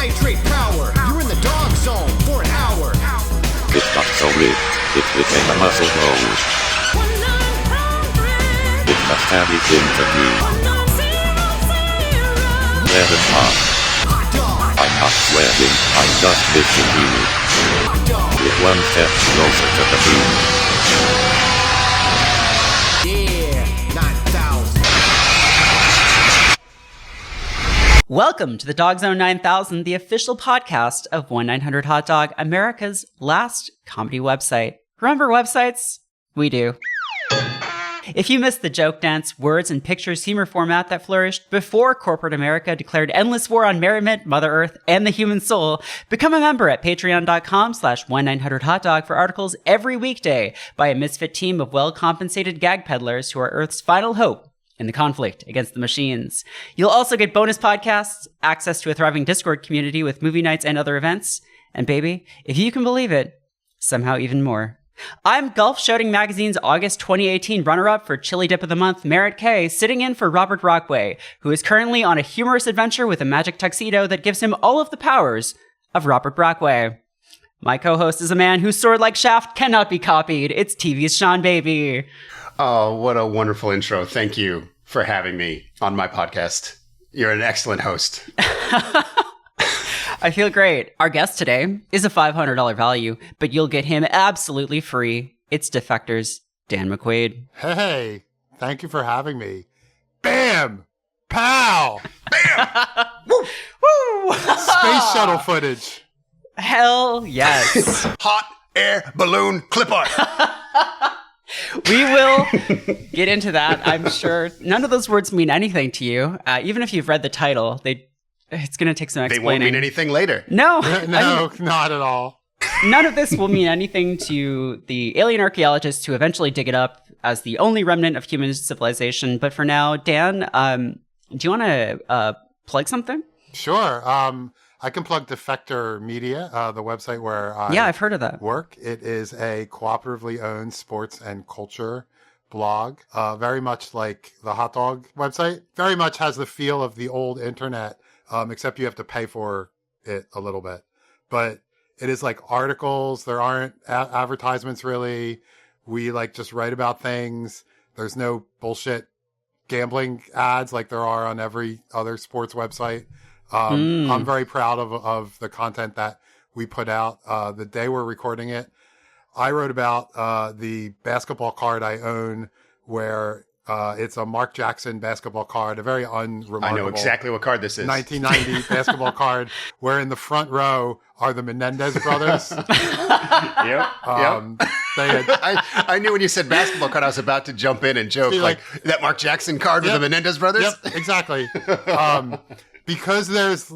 hydrate power. You're in the dog zone for an hour. It got so big, it became a muscle bone. It got stabbed into me. Let it pop. I'm not sweating, I'm just missing you. With one step closer to the moon. Yeah, 9,000. Welcome to the DoggZzone 9000, the official podcast of 1-900-HOT-DOG, America's last comedy website. Remember websites? We do. If you missed the joke dance, words, and pictures humor format that flourished before corporate America declared endless war on merriment, Mother Earth, and the human soul, become a member at patreon.com/1-900-HOT-DOG for articles every weekday by a misfit team of well-compensated gag peddlers who are Earth's final hope in the conflict against the machines. You'll also get bonus podcasts, access to a thriving Discord community with movie nights and other events, and baby, if you can believe it, somehow even more. I'm Gulf Shouting Magazine's August 2018 runner-up for Chili Dip of the Month, Merritt K, sitting in for Robert Brockway, who is currently on a humorous adventure with a magic tuxedo that gives him all of the powers of Robert Brockway. My co-host is a man whose sword-like shaft cannot be copied. It's TV's Seanbaby. Oh, what a wonderful intro. Thank you for having me on my podcast. You're an excellent host. I feel great. Our guest today is a $500 value, but you'll get him absolutely free. It's Defector's Dan McQuade. Hey, thank you for having me. Bam! Pow! Bam! Woo! Woo! Space shuttle footage. Hell yes. Hot air balloon clip art. We will get into that, I'm sure. None of those words mean anything to you. Even if you've read the title, it's going to take some explaining. They won't mean anything later. No. No, not at all. None of this will mean anything to the alien archaeologists who eventually dig it up as the only remnant of human civilization. But for now, Dan, do you want to plug something? Sure. I can plug Defector Media, the website where I've heard of that. Work. It is a cooperatively owned sports and culture blog, very much like the Hot Dog website. Very much has the feel of the old internet, except you have to pay for it a little bit. But it is like articles. There aren't advertisements really. We just write about things. There's no bullshit gambling ads like there are on every other sports website. I'm very proud of the content that we put out. The day we're recording it, I wrote about the basketball card I own where it's a Mark Jackson basketball card, a very unremarkable. I know exactly what card this is. 1990 basketball card where in the front row are the Menendez brothers. Yep. I knew when you said basketball card, I was about to jump in and joke like that Mark Jackson card with the Menendez brothers. Yep, exactly. Because there's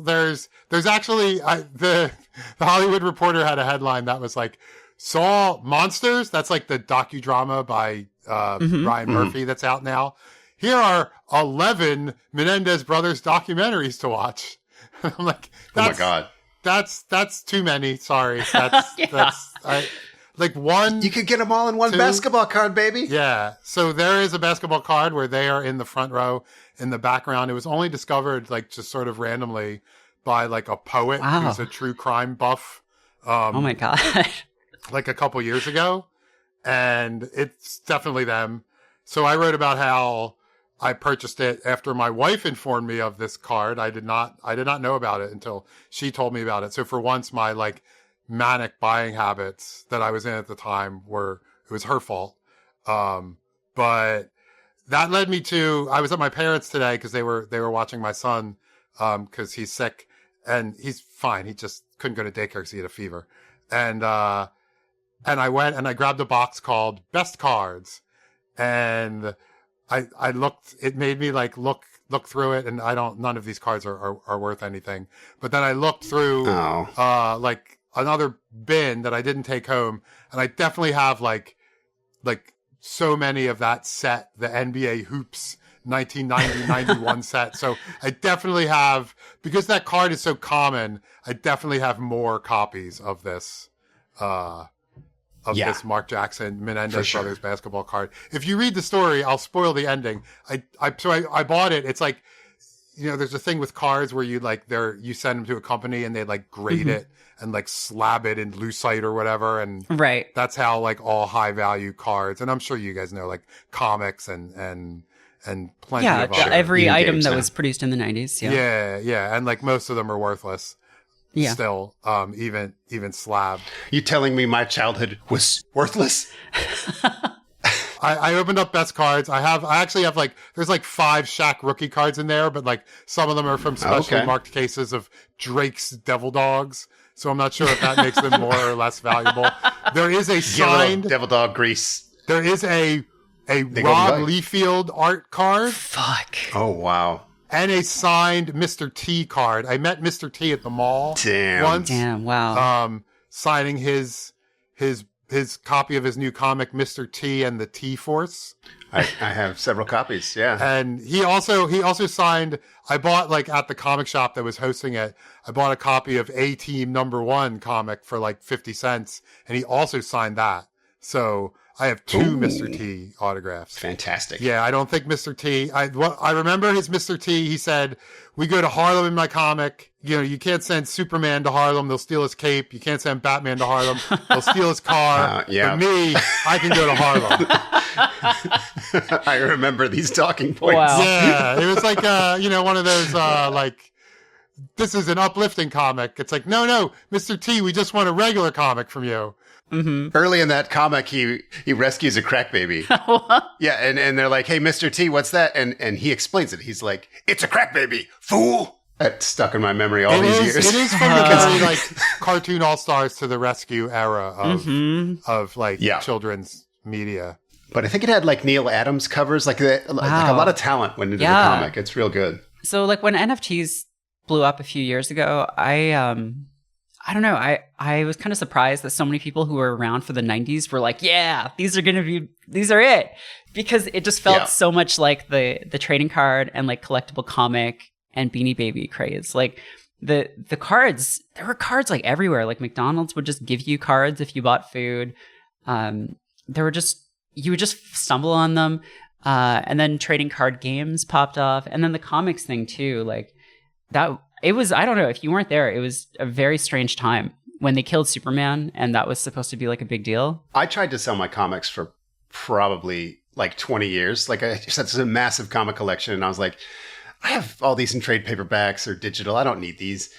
actually the Hollywood Reporter had a headline that was like, saw Monsters. That's like the docudrama by Ryan Murphy that's out now. Here are 11 Menendez brothers documentaries to watch. I'm like, oh my God, that's too many. Sorry, that's one. You could get them all in one basketball card, baby. Yeah. So there is a basketball card where they are in the front row. In the background, it was only discovered just sort of randomly by a poet who's a true crime buff. Oh my God. A couple years ago, and it's definitely them. So I wrote about how I purchased it after my wife informed me of this card. I did not know about it until she told me about it. So for once, my manic buying habits that I was in at the time it was her fault. But that led me to, I was at my parents today because they were watching my son, because he's sick and he's fine. He just couldn't go to daycare because he had a fever. And I went and I grabbed a box called Best Cards, and I looked, it made me look through it, and none of these cards are worth anything. But then I looked through, another bin that I didn't take home, and I definitely have so many of that set, the NBA Hoops 1990-91 set. So I definitely have, because that card is so common, I definitely have more copies of this, this Mark Jackson Menendez brothers basketball card. If you read the story, I'll spoil the ending. I bought it. It's there's a thing with cards where you send them to a company and they like grade it and like slab it in lucite or whatever. And that's how like all high value cards. And I'm sure you guys know like comics and plenty of other every item that was produced in the 90s. Yeah. And like most of them are worthless. Yeah. Still, even slabbed. You telling me my childhood was worthless? I opened up best cards. I actually have like, there's like 5 Shaq rookie cards in there, but like some of them are from specially marked cases of Drake's Devil Dogs. So I'm not sure if that makes them more or less valuable. There is a signed Devil Dog grease. There is a Rob Liefeld art card. Fuck. Oh, wow. And a signed Mr. T card. I met Mr. T at the mall once. Damn, wow. Signing his copy of his new comic, Mr. T and the T-Force. I have several copies, yeah. And he also signed, I bought like at the comic shop that was hosting it, I bought a copy of A-Team #1 comic for like 50 cents. And he also signed that. So I have 2 Mr. T autographs. Fantastic. Yeah, I don't think Mr. T. I remember his Mr. T. He said, "We go to Harlem in my comic. You can't send Superman to Harlem; they'll steal his cape. You can't send Batman to Harlem; they'll steal his car. But me, I can go to Harlem." I remember these talking points. Wow. Yeah, it was like one of those like, this is an uplifting comic. It's like, no, Mr. T, we just want a regular comic from you. Mm-hmm. Early in that comic, he rescues a crack baby. Yeah, and they're like, "Hey, Mr. T, what's that?" And he explains it. He's like, "It's a crack baby, fool." That stuck in my memory all these years. It is from the very like cartoon all stars to the rescue era of like children's media. But I think it had like Neil Adams covers, like a lot of talent went into the comic. It's real good. So like when NFTs blew up a few years ago, I don't know. I was kind of surprised that so many people who were around for the 90s were like, yeah, these are it. Because it just felt so much like the trading card and like collectible comic and Beanie Baby craze. Like the cards, there were cards like everywhere. Like McDonald's would just give you cards if you bought food. You would just stumble on them. And then trading card games popped off. And then the comics thing too, like that. It was, I don't know, if you weren't there, it was a very strange time when they killed Superman and that was supposed to be like a big deal. I tried to sell my comics for probably like 20 years. Like I just had a massive comic collection and I was like, I have all these in trade paperbacks or digital. I don't need these.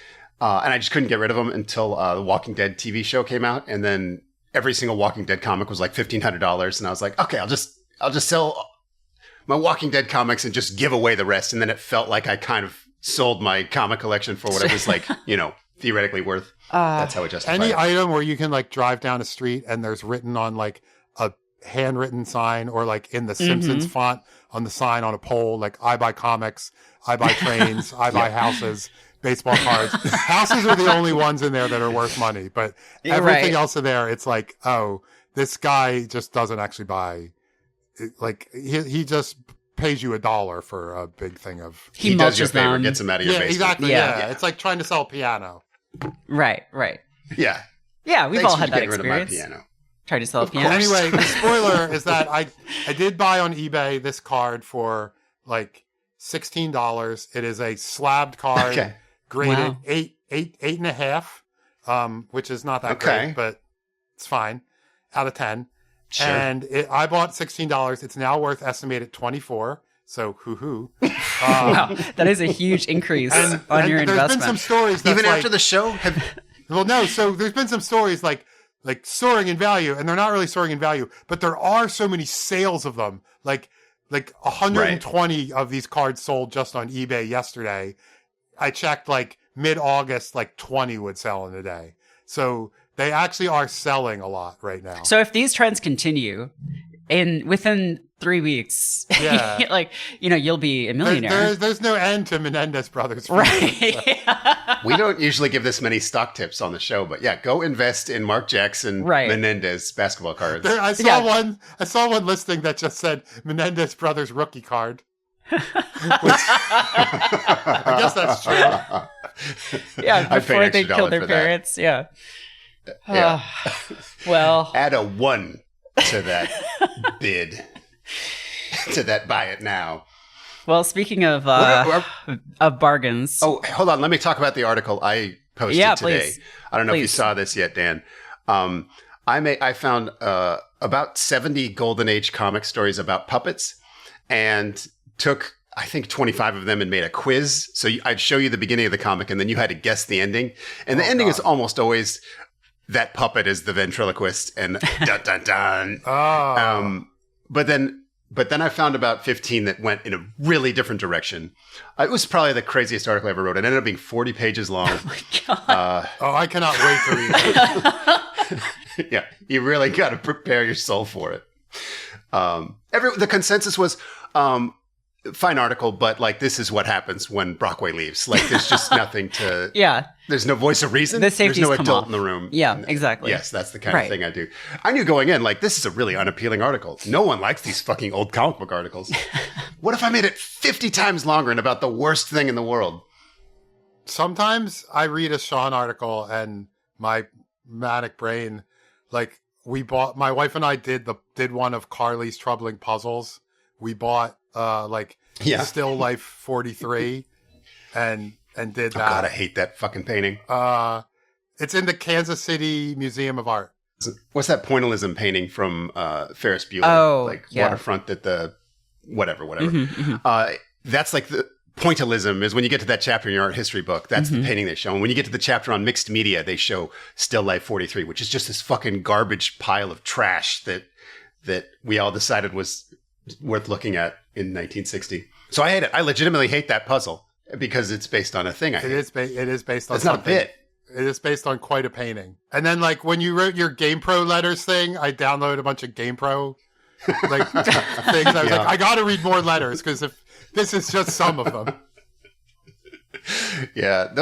And I just couldn't get rid of them until the Walking Dead TV show came out. And then every single Walking Dead comic was like $1,500. And I was like, okay, I'll just sell my Walking Dead comics and just give away the rest. And then it felt like I kind of sold my comic collection for what it was like, theoretically worth. That's how it justified any it. item where you can like drive down a street and there's written on like a handwritten sign or like in the Simpsons font on the sign on a pole, like I buy comics, I buy trains, I buy houses, baseball cards. Houses are the only ones in there that are worth money, but everything else in there, it's like, oh, this guy just doesn't actually buy. Like he just pays you $1 for a big thing of. He does your favor, gets them out of your basement. Exactly. Yeah, it's like trying to sell a piano. Right. Yeah. Yeah, we've all had that experience. experience. Rid of my piano. Tried to sell a piano. Anyway, the spoiler is that I did buy on eBay this card for like $16. It is a slabbed card, graded 8.5, which is not that great, but it's fine. Out of 10. Sure. And I bought $16. It's now worth estimated $24. So hoo-hoo. Wow, that is a huge increase on your investment. There's been some stories even after the show. Well, no. So there's been some stories like soaring in value, and they're not really soaring in value, but there are so many sales of them. Like 120 of these cards sold just on eBay yesterday. I checked like mid-August, like 20 would sell in a day. So they actually are selling a lot right now. So if these trends continue, within 3 weeks, you'll be a millionaire. There's no end to Menendez Brothers. Right. We don't usually give this many stock tips on the show, but go invest in Mark Jackson Menendez basketball cards. I saw one listing that just said Menendez Brothers rookie card. I guess that's true. Yeah, before they killed their parents. Yeah. Well, add a 1 to that bid. To that buy it now. Well, speaking of bargains. Oh, hold on. Let me talk about the article I posted today. Please. I don't know if you Please. saw this yet, Dan. I found about 70 Golden Age comic stories about puppets and took, I think, 25 of them and made a quiz. So I'd show you the beginning of the comic and then you had to guess the ending. And the ending is almost always that puppet is the ventriloquist and dun dun dun. But then I found about 15 that went in a really different direction. It was probably the craziest article I ever wrote. It ended up being 40 pages long. Oh my God. I cannot wait to read it. Yeah, you really got to prepare your soul for it. The consensus was fine article, but like this is what happens when Brockway leaves. Like there's just nothing to. Yeah. There's no voice of reason. The There's safeties no come adult off. in the room. Yeah, exactly. Yes, that's the kind of thing I do. I knew going in, like, this is a really unappealing article. No one likes these fucking old comic book articles. What if I made it 50 times longer and about the worst thing in the world? Sometimes I read a Sean article and my manic brain, like my wife and I did one of Carly's troubling puzzles. We bought Still Life 43 and did that. Oh God, I hate that fucking painting. It's in the Kansas City Museum of Art. What's that pointillism painting from Ferris Bueller? Oh, yeah. Waterfront at the whatever. That's like the pointillism is when you get to that chapter in your art history book. That's the painting they show. And when you get to the chapter on mixed media, they show Still Life 43, which is just this fucking garbage pile of trash that we all decided was worth looking at in 1960. So I hate it. I legitimately hate that puzzle because it's based on a thing I hate. It is based on It's not a something. bit. It is based on quite a painting. And then, like, when you wrote your GamePro letters thing, I downloaded a bunch of GamePro things. I was like, I got to read more letters because if this is just some of them. Yeah,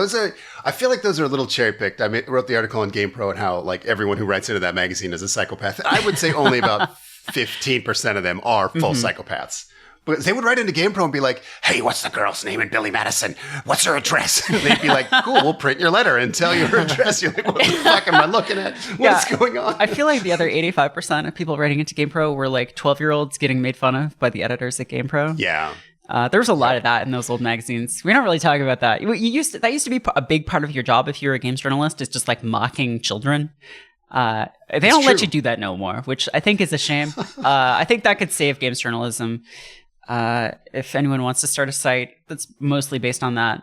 I feel like those are a little cherry picked. I wrote the article on GamePro and how like everyone who writes into that magazine is a psychopath. I would say only about 15% of them are full psychopaths. But they would write into GamePro and be like, hey, what's the girl's name in Billy Madison? What's her address? And they'd be like, cool, we'll print your letter and tell you her address. You're like, what the fuck am I looking at? What's going on? I feel like the other 85% of people writing into GamePro were like 12-year-olds getting made fun of by the editors at GamePro. Yeah. There was a lot of that in those old magazines. We don't really talk about that. That used to be a big part of your job if you're a games journalist, is just like mocking children. They don't let you do that no more, which I think is a shame. I think that could save games journalism. If anyone wants to start a site that's mostly based on that,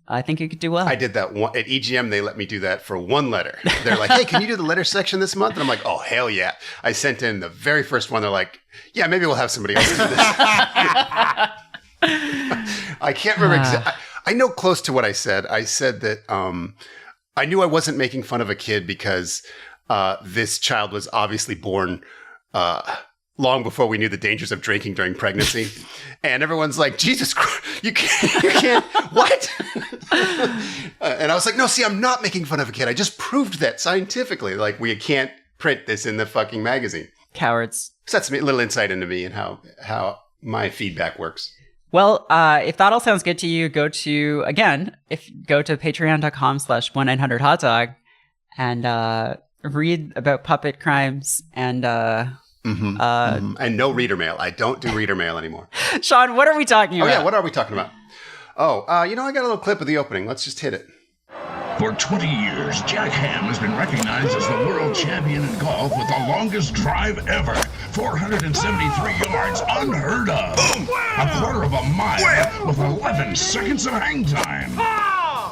I think you could do well. I did that at EGM. They let me do that for one letter. They're like, hey, can you do the letter section this month? And I'm like, oh, hell yeah. I sent in the very first one. They're like, yeah, maybe we'll have somebody else do this. I can't remember exactly. I know close to what I said. I said that I knew I wasn't making fun of a kid because this child was obviously born long before we knew the dangers of drinking during pregnancy. And everyone's like, Jesus Christ, you can't, what? And I was like, no, see, I'm not making fun of a kid. I just proved that scientifically. Like, we can't print this in the fucking magazine. Cowards. So that's a little insight into me and how my feedback works. Well, if that all sounds good to you, go to patreon.com/1900hotdog and read about puppet crimes and and no reader mail. I don't do reader mail anymore. Sean, what are we talking about? Oh yeah, what are we talking about? Oh, I got a little clip of the opening. Let's just hit it. For 20 years, Jack Ham has been recognized as the world champion in golf with the longest drive ever. 473 yards, unheard of. A quarter of a mile with 11 seconds of hang time.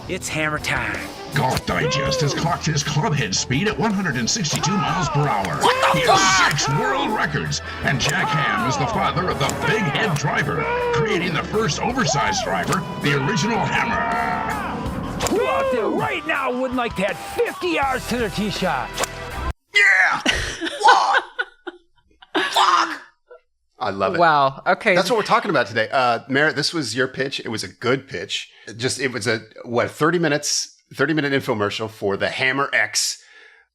It's hammer time. Golf Digest has clocked his clubhead speed at 162 miles per hour. He has 6 world records, and Jack Ham is the father of the big head driver, creating the first oversized driver, the original hammer. Who out there right now wouldn't like to add 50 yards to their tee shot? Yeah! What? Fuck! I love it. Wow. Okay. That's what we're talking about today. Merritt, this was your pitch. It was a good pitch. It was a 30-minute infomercial for the Hammer X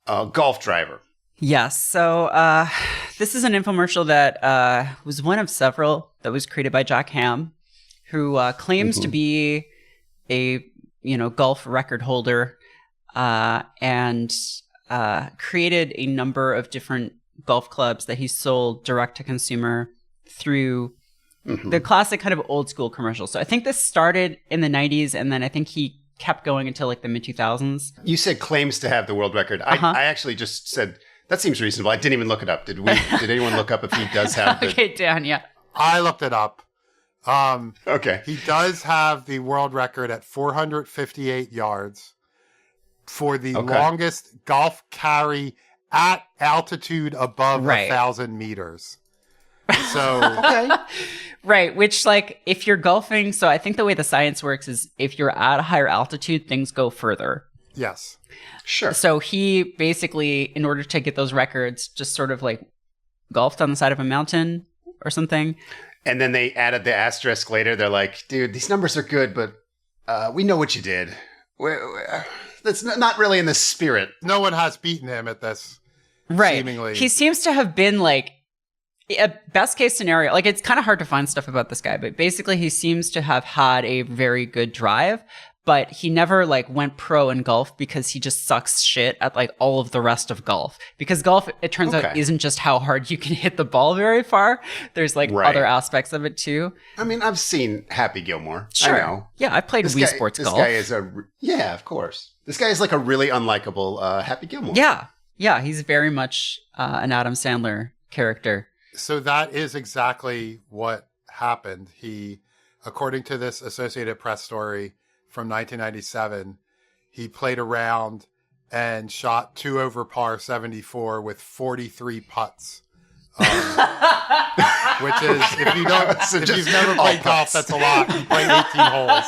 golf driver. Yes. So this is an infomercial that was one of several that was created by Jack Ham, who claims to be a golf record holder and created a number of different golf clubs that he sold direct to consumer through The classic kind of old school commercial. So I think this started in the 90s, and then I think he kept going until like the mid 2000s. You said claims to have the world record. I actually just said that seems reasonable. I didn't even look it up. Did anyone look up if he does have the... Okay, Dan, yeah. I looked it up. Okay. He does have the world record at 458 yards for the longest golf carry at altitude above 1,000 meters. So, Right, which like if you're golfing, so I think the way the science works is if you're at a higher altitude, things go further. yes. Sure. So he basically, in order to get those records, just sort of like golfed on the side of a mountain or something. And then they added the asterisk later. They're like, dude, these numbers are good, but we know what you did. That's not really in the spirit. No one has beaten him at this. Right. Seemingly. He seems to have been like a best case scenario. Like it's kind of hard to find stuff about this guy, but basically he seems to have had a very good drive, but he never like went pro in golf because he just sucks shit at like all of the rest of golf. Because golf, it turns out, isn't just how hard you can hit the ball very far. There's like other aspects of it too. I mean, I've seen Happy Gilmore. Sure. I know. Yeah, I played Wii Sports golf. This guy is yeah, of course. This guy is like a really unlikable Happy Gilmore. Yeah. Yeah, he's very much an Adam Sandler character. So that is exactly what happened. He, according to this Associated Press story from 1997, he played around and shot 2 over par 74 with 43 putts. Which is, if you've never played golf, that's a lot. He played 18 holes.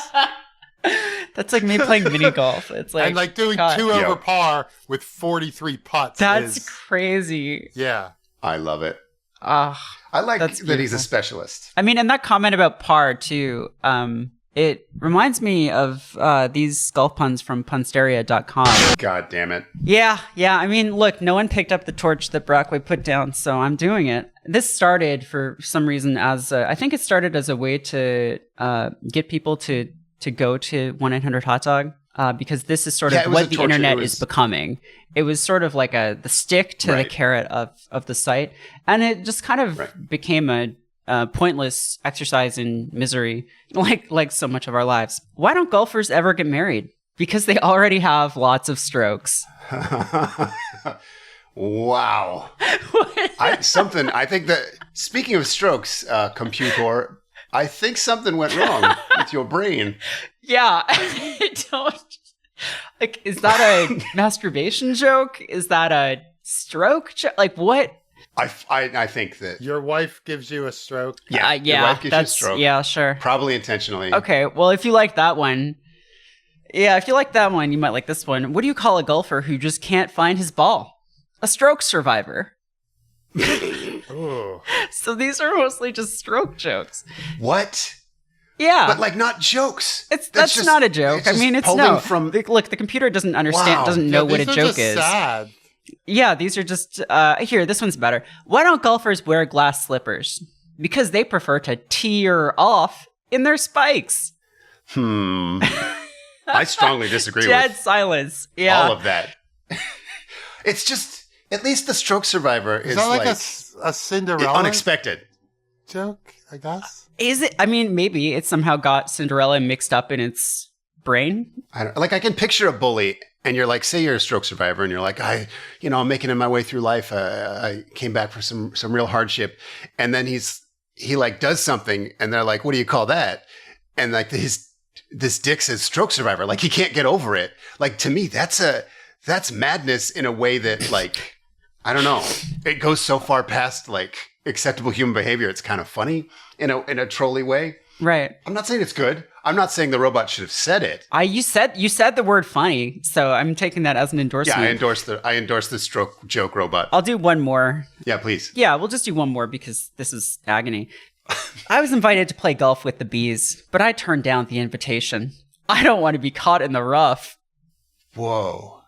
That's like me playing mini golf. It's like, and like doing 2 over par with 43 putts. That's crazy. Yeah. I love it. I like that he's a specialist. I mean, and that comment about par too, it reminds me of these golf puns from punsteria.com. God damn it. Yeah. I mean, look, no one picked up the torch that Brockway put down, so I'm doing it. This started for some reason as I think it started as a way to get people to go to 1-800-HOT-DOG. Because this is sort of what the internet is becoming. It was sort of like the stick to the carrot of the site. And it just kind of became a pointless exercise in misery, like so much of our lives. Why don't golfers ever get married? Because they already have lots of strokes. Wow. I think that, speaking of strokes, computer, I think something went wrong with your brain. Yeah, I don't. Like, is that a masturbation joke? Is that a stroke joke? Like, what? I think that your wife gives you a stroke. Yeah, your wife gives you a stroke. Yeah, sure. Probably intentionally. Okay, well, if you like that one, you might like this one. What do you call a golfer who just can't find his ball? A stroke survivor. So these are mostly just stroke jokes. What? Yeah, but like not jokes. That's not a joke. I mean, it's no. Look, the computer doesn't understand, doesn't know what a joke is. Sad. Yeah, these are just here. This one's better. Why don't golfers wear glass slippers? Because they prefer to tear off in their spikes. I strongly disagree with dead silence. Yeah, all of that. It's just, at least the stroke survivor is that like a Cinderella unexpected joke, I guess. Is it? I mean, maybe it somehow got Cinderella mixed up in its brain. I can picture a bully, and you're like, say you're a stroke survivor, and you're like, I'm making my way through life. I came back for some real hardship, and then he like does something, and they're like, what do you call that? And like this dick says stroke survivor, like he can't get over it. Like, to me, that's madness in a way that, like, I don't know. It goes so far past like acceptable human behavior. It's kind of funny in a trolly way. Right. I'm not saying it's good. I'm not saying the robot should have said it. You said the word funny, so I'm taking that as an endorsement. Yeah, I endorse the stroke joke robot. I'll do one more. Yeah, please. Yeah, we'll just do one more because this is agony. I was invited to play golf with the bees, but I turned down the invitation. I don't want to be caught in the rough. Whoa.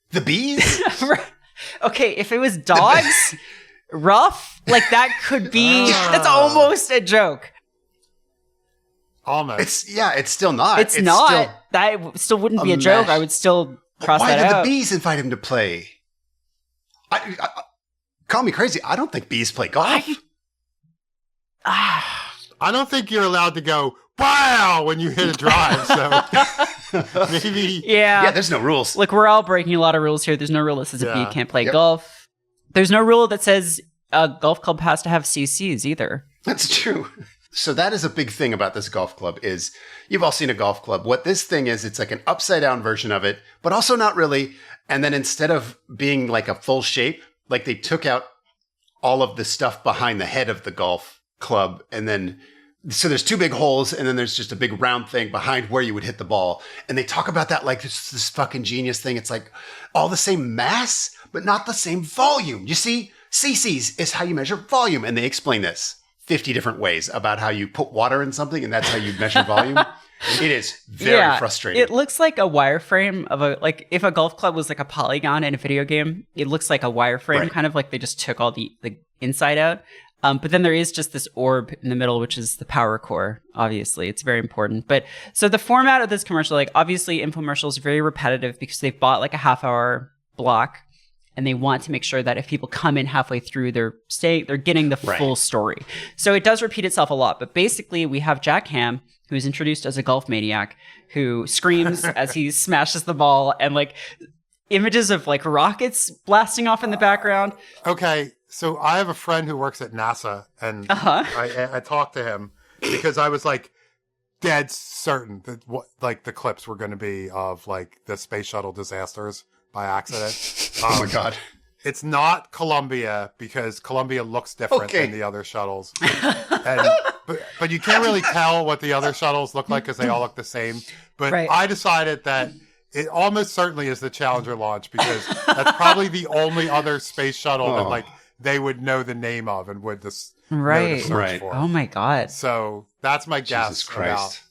The bees? Okay, if it was dogs, rough, like that could be, that's almost a joke. Almost. It's still not. It's not. That still wouldn't be a joke. I would still cross that out. Why did the bees invite him to play? Call me crazy. I don't think bees play golf. I don't think you're allowed to go, wow, when you hit a drive. So maybe. Yeah. Yeah, there's no rules. Look, we're all breaking a lot of rules here. There's no rule that says you can't play Yep. golf. There's no rule that says a golf club has to have CCs either. That's true. So that is a big thing about this golf club is you've all seen a golf club. What this thing is, it's like an upside down version of it, but also not really. And then instead of being like a full shape, like they took out all of the stuff behind the head of the golf club. And then, so there's two big holes and then there's just a big round thing behind where you would hit the ball. And they talk about that like this fucking genius thing. It's like all the same mass, but not the same volume. You see, cc's is how you measure volume. And they explain this 50 different ways about how you put water in something and that's how you measure volume. It is very frustrating. It looks like a wireframe of like if a golf club was like a polygon in a video game, it looks like a wireframe, kind of like they just took all the inside out. But then there is just this orb in the middle, which is the power core. Obviously, it's very important. But so the format of this commercial, like obviously infomercial is very repetitive because they've bought like a half-hour block. And they want to make sure that if people come in halfway through, they're getting the full story. So it does repeat itself a lot. But basically, we have Jack Ham, who is introduced as a golf maniac, who screams as he smashes the ball, and like images of like rockets blasting off in the background. Okay, so I have a friend who works at NASA, and I talked to him because I was like dead certain that what like the clips were going to be of like the space shuttle disasters by accident. Oh my God. It's not Columbia because Columbia looks different than the other shuttles. But you can't really tell what the other shuttles look like because they all look the same. But I decided that it almost certainly is the Challenger launch because that's probably the only other space shuttle that like they would know the name of and would know to search for. Oh my God. So that's my guess Jesus Christ.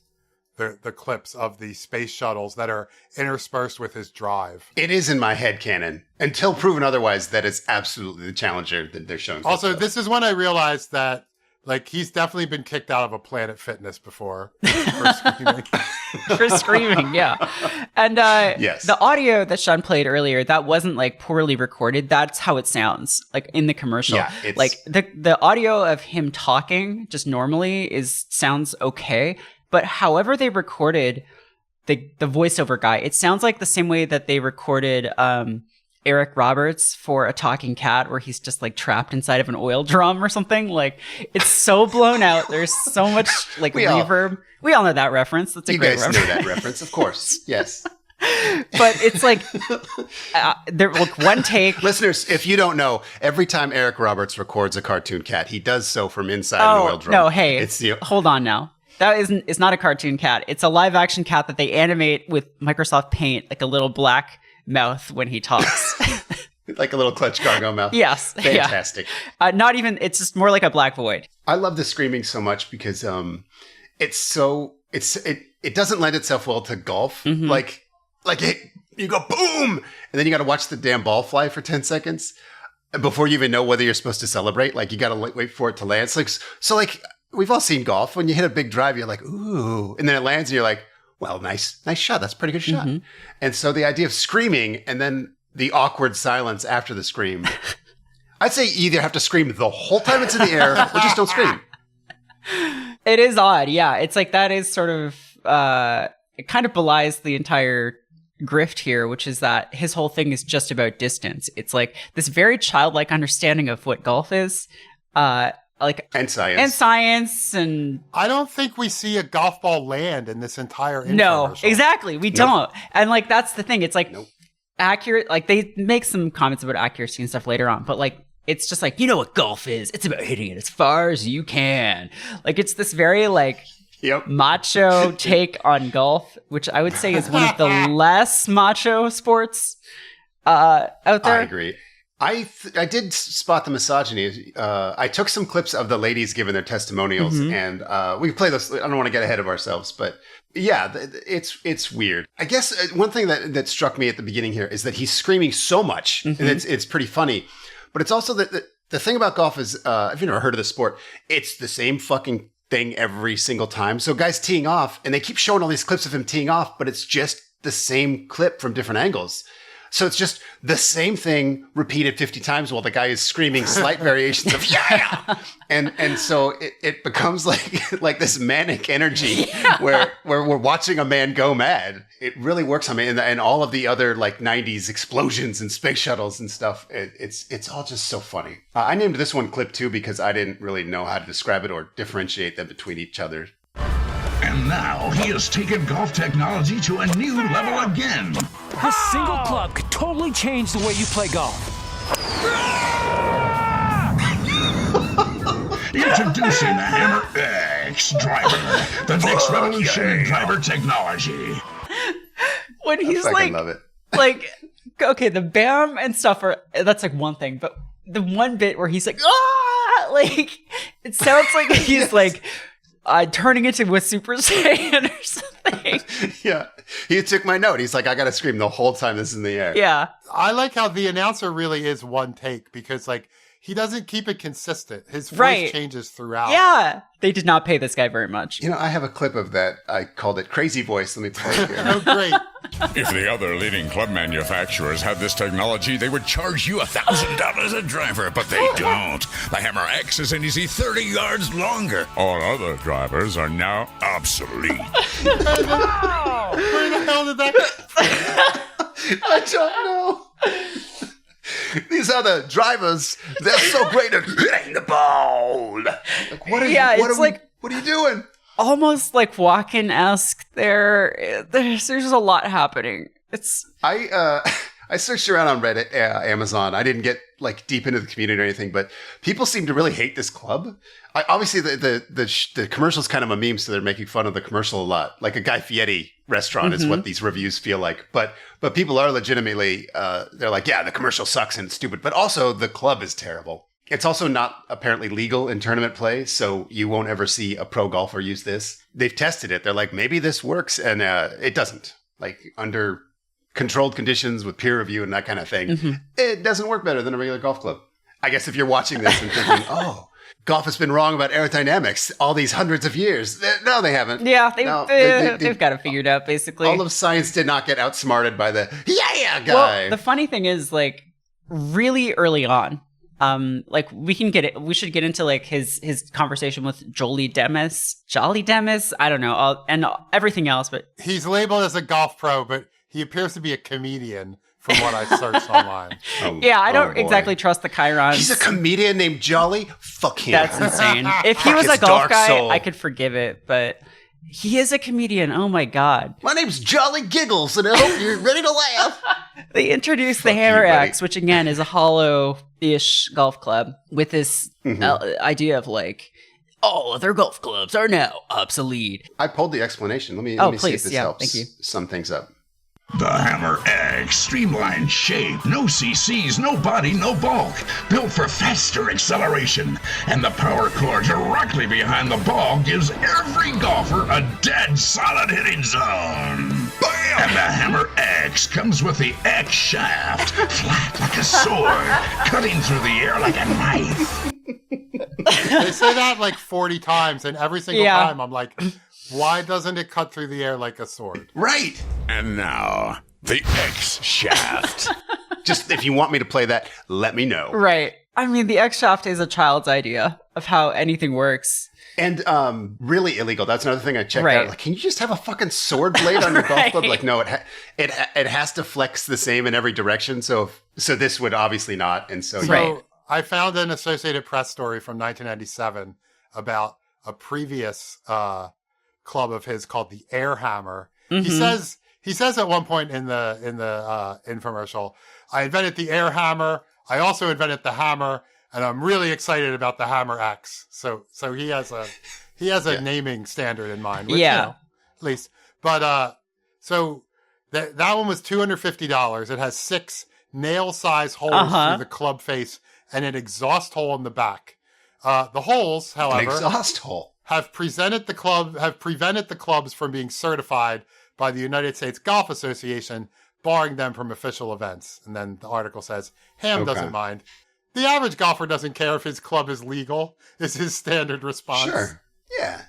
about the clips of the space shuttles that are interspersed with his drive. It is in my head canon. Until proven otherwise, that is absolutely the Challenger that they're showing. Also, this is when I realized that like he's definitely been kicked out of a Planet Fitness before for screaming. For screaming, yeah. And the audio that Sean played earlier, that wasn't like poorly recorded. That's how it sounds like in the commercial. Yeah, like the audio of him talking just normally sounds okay. But however they recorded the voiceover guy, it sounds like the same way that they recorded Eric Roberts for A Talking Cat, where he's just like trapped inside of an oil drum or something. Like it's so blown out. There's so much like reverb. We all know that reference. That's a great reference. You guys know that reference, of course. Yes. But it's like one take. Listeners, if you don't know, every time Eric Roberts records a cartoon cat, he does so from inside an oil drum. No, hey, hold on now. It's not a cartoon cat. It's a live action cat that they animate with Microsoft Paint, like a little black mouth when he talks. Like a little Clutch Cargo mouth. Yes. Fantastic. Yeah. Not even, it's just more like a black void. I love the screaming so much because it doesn't lend itself well to golf. Mm-hmm. Like you go boom, and then you got to watch the damn ball fly for 10 seconds before you even know whether you're supposed to celebrate. Like you got to wait for it to land. So like we've all seen golf. When you hit a big drive, you're like, ooh, and then it lands and you're like, well, nice shot. That's a pretty good shot. Mm-hmm. And so the idea of screaming and then the awkward silence after the scream, I'd say you either have to scream the whole time it's in the air or just don't scream. It is odd. Yeah. It's like that is sort of, it kind of belies the entire grift here, which is that his whole thing is just about distance. It's like this very childlike understanding of what golf is. And science. And I don't think we see a golf ball land in this entire infomercial. No, exactly. We don't. And like, that's the thing. It's like accurate. Like they make some comments about accuracy and stuff later on, but like, it's just like, you know what golf is? It's about hitting it as far as you can. Like it's this very like macho take on golf, which I would say is one of the less macho sports out there. I agree. I did spot the misogyny. I took some clips of the ladies giving their testimonials, and we can play those. I don't want to get ahead of ourselves, but yeah, it's weird. I guess one thing that struck me at the beginning here is that he's screaming so much, and it's pretty funny. But it's also that the thing about golf is, if you've never heard of the sport, it's the same fucking thing every single time. So guys teeing off, and they keep showing all these clips of him teeing off, but it's just the same clip from different angles. So it's just the same thing repeated 50 times while the guy is screaming slight variations of yeah. And so it becomes like this manic energy where we're watching a man go mad. It really works on me. And all of the other like 90s explosions and space shuttles and stuff. It's all just so funny. I named this one Clip 2 because I didn't really know how to describe it or differentiate them between each other. And now he has taken golf technology to a new level again. This single club could totally change the way you play golf. Introducing the Hammer X driver, the next revolution in driver technology. When he's I like, love it. like, okay, the BAM and stuff that's like one thing, but the one bit where he's like, ah, like, it sounds like he's like, turning into a Super Saiyan or something. Yeah. He took my note. He's like, I got to scream the whole time this is in the air. Yeah. I like how the announcer really is one take because, like, he doesn't keep it consistent. His voice changes throughout. Yeah. They did not pay this guy very much. You know, I have a clip of that. I called it Crazy Voice. Let me play it here. Oh, great. If the other leading club manufacturers had this technology, they would charge you $1,000 a driver, but they don't. The Hammer X is an easy 30 yards longer. All other drivers are now obsolete. Where the hell did that I don't know. These other drivers, they're so great at hitting the ball. Like, what are you doing? Almost like Walken-esque. There's a lot happening. I searched around on Reddit, Amazon. I didn't get like deep into the community or anything, but people seem to really hate this club. Obviously, the commercial's kind of a meme, so they're making fun of the commercial a lot. Like a Guy Fieri restaurant is what these reviews feel like. But people are legitimately, they're like, yeah, the commercial sucks and it's stupid. But also, the club is terrible. It's also not apparently legal in tournament play, so you won't ever see a pro golfer use this. They've tested it. They're like, maybe this works, and it doesn't. Like, under controlled conditions with peer review and that kind of thing, it doesn't work better than a regular golf club. I guess if you're watching this and thinking, oh, golf has been wrong about aerodynamics all these hundreds of years. No, they haven't. Yeah, they've got it figured out, basically. All of science did not get outsmarted by the yeah guy. Well, the funny thing is, like, really early on, like we should get into like his conversation with Jolly Demis, I don't know, and everything else, but He's labeled as a golf pro, but he appears to be a comedian from what I searched online. I don't exactly trust the Chirons. He's a comedian named Jolly? Fuck him. That's insane. If he was a golf guy, I could forgive it, but he is a comedian. Oh my God. My name's Jolly Giggles, and I hope you're ready to laugh. They introduced the Hammer X, which again is a hollow-ish golf club with this idea of like, all other golf clubs are now obsolete. I pulled the explanation. Let me see if this helps thank you. Sum things up. The Hammer X, streamlined shape, no CCs, no body, no bulk, built for faster acceleration, and the power core directly behind the ball gives every golfer a dead solid hitting zone. Bam! And the Hammer X comes with the X shaft, flat like a sword, cutting through the air like a knife. They say that like 40 times, and every single time I'm like, why doesn't it cut through the air like a sword? Right. And now, the X shaft. Just if you want me to play that, let me know. Right. I mean, the X shaft is a child's idea of how anything works. And really illegal. That's another thing I checked out. Like, can you just have a fucking sword blade on your golf club? Like, no, it has to flex the same in every direction. So this would obviously not. And so I found an Associated Press story from 1997 about a previous club of his called the Air Hammer. He says at one point in the infomercial, I invented the Air Hammer. I also invented the Hammer, and I'm really excited about the Hammer X. So he has a naming standard in mind, which, you know, at least. But so that one was $250. It has 6 nail-size holes through the club face and an exhaust hole in the back. The holes, however, an exhaust hole, have prevented the clubs from being certified by the United States Golf Association, barring them from official events. And then the article says, Ham doesn't mind. The average golfer doesn't care if his club is legal, is his standard response. Sure. Yeah.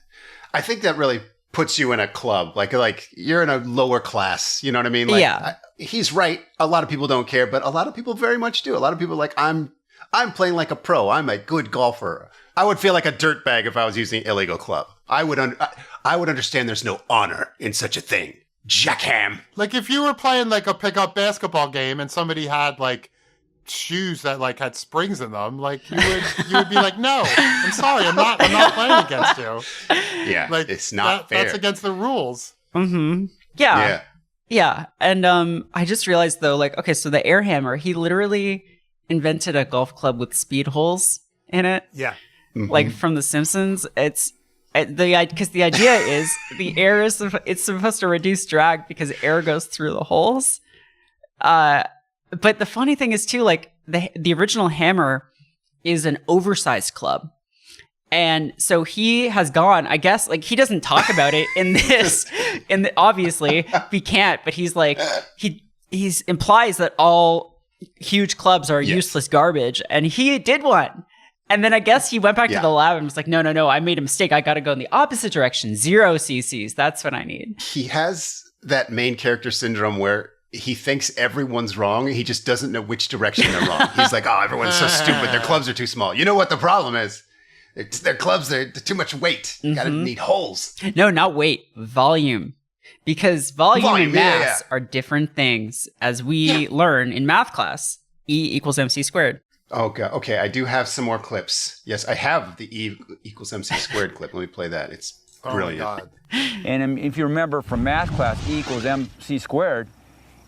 I think that really puts you in a club, like you're in a lower class. You know what I mean? Like, Yeah. He's right. A lot of people don't care, but a lot of people very much do. A lot of people are like, I'm playing like a pro. I'm a good golfer. I would feel like a dirtbag if I was using an illegal club. I would understand there's no honor in such a thing. Jackham. Like if you were playing like a pickup basketball game and somebody had like shoes that like had springs in them, like you would be like, no, I'm sorry, I'm not playing against you. Yeah, like it's not fair. That's against the rules. Mm-hmm. Yeah. And I just realized though, like, okay, so the air hammer, he literally invented a golf club with speed holes in it. Yeah. Mm-hmm. Like from The Simpsons. Because the idea is the air it's supposed to reduce drag because air goes through the holes. But the funny thing is too, like the original hammer is an oversized club. And so he has gone, I guess, like he doesn't talk about it in this, obviously he can't, but he's like, he's implies that all huge clubs are useless garbage. And he did one. And then I guess he went back to the lab and was like, no, I made a mistake. I got to go in the opposite direction. 0 cc's. That's what I need. He has that main character syndrome where he thinks everyone's wrong. He just doesn't know which direction they're wrong. He's like, oh, everyone's so stupid. Their clubs are too small. You know what the problem is? Their clubs, they're too much weight. You gotta need holes. No, not weight. Volume. Because volume and mass are different things, as we learn in math class. E equals mc squared. Okay, I do have some more clips. Yes, I have the E equals MC squared clip. Let me play that. It's brilliant. Oh my God. And if you remember from math class, E equals mc squared,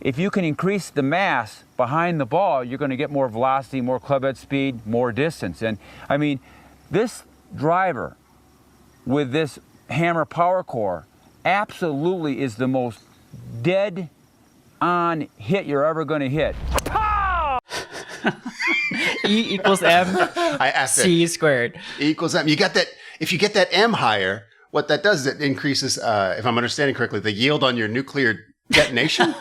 if you can increase the mass behind the ball, you're going to get more velocity, more club head speed, more distance. And I mean, this driver with this hammer power core absolutely is the most dead on hit you're ever going to hit. E equals MC squared. E equals M. You got that. If you get that M higher, what that does is it increases, if I'm understanding correctly, the yield on your nuclear detonation.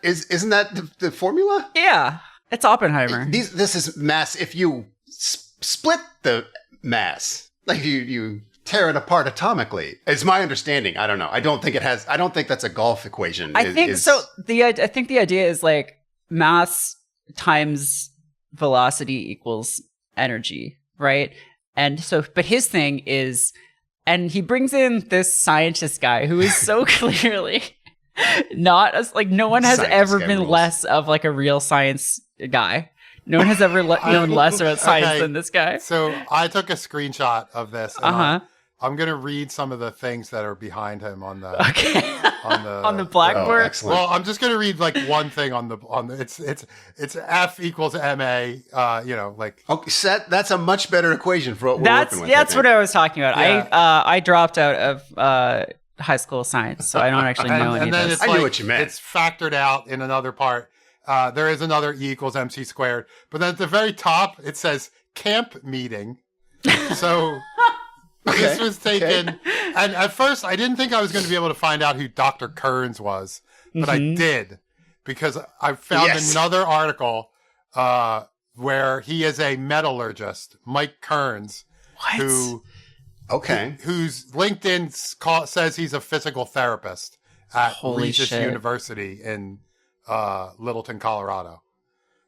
Isn't that the formula? Yeah, it's Oppenheimer. This is mass. If you split the mass, like you tear it apart atomically. It's my understanding. I don't know. I don't think that's a golf equation. I think so. I think the idea is like mass times velocity equals energy, right? And so, but his thing is, and he brings in this scientist guy who is so clearly not as like, no one has ever been less of like a real science guy. No one has ever known less about science than this guy. So I took a screenshot of this. And I'm going to read some of the things that are behind him on the on the blackboard. Excellent. Well, I'm just going to read like one thing on the it's F equals MA. Like okay, that's a much better equation for what we're working with. That's what I was talking about. Yeah. I dropped out of high school science, so I don't actually know any of this. I knew what you meant. It's factored out in another part. There is another E equals MC squared, but then at the very top it says camp meeting. So. This was taken, and at first I didn't think I was going to be able to find out who Dr. Kearns was, but I did, because I found another article where he is a metallurgist, Mike Kearns, whose LinkedIn says he's a physical therapist at Regis University in Littleton, Colorado.